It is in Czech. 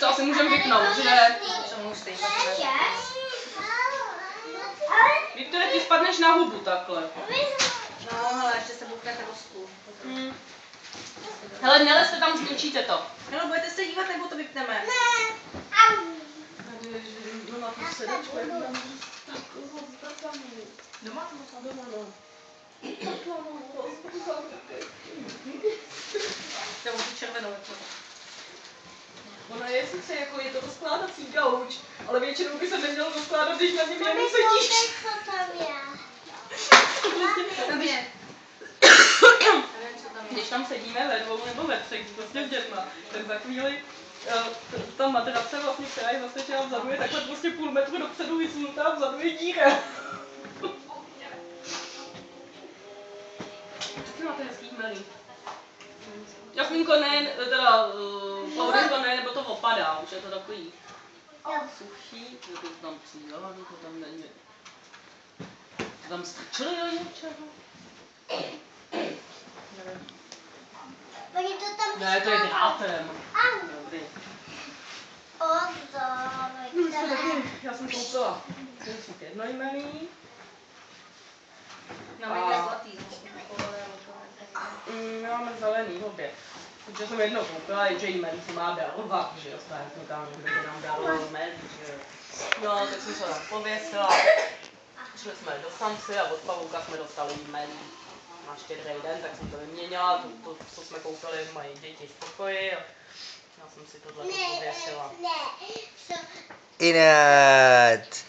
to asi můžeme vypnout, že? Viktorie, ty spadneš na hubu takhle. No, ale ještě se buknete o stůl. Hele, nelezte tam, zničíte to. No, budete se dívat, nebo to vypneme? No na tu sedačku, jak tam doma, no. Nebo tu červenou jako. Ona je sice jako, je to rozkládací gauč, ale většinou by se nemělo rozkládat, když na něm jenom sedíš. Co tam je? Když tam sedíme ve dvou nebo ve třech, prostě s dětma, tak za chvíli ta matrace vlastně, která je zasvětšená vzadu, je takhle prostě půl metru dopředu vysunutá, vzadu je díra. Taky máte hezký chmelí. Jasmínko ne, teda Laurinko ne, nebo to opadá, už je to takový suchý, že to tam přijela, že to tam není. To tam strčili do něčeho? Ne, to je drátem. Dobrý. Já jsem koupila musík jednojmenný. Máme zlatý. My máme zelený obě. Protože jsem jednou koupila, že jí Mary se má darovat, že jo, stále jsme tam, kdo by nám daroval Mary, že jo. No, tak jsem se tam pověsila. Šli jsme do Samsy a od Pavouka jsme dostali Mary na Štědrý den, tak jsem to vyměnila, to co jsme koupili, mají děti v pokoji a já jsem si tohle pověsila. Inet!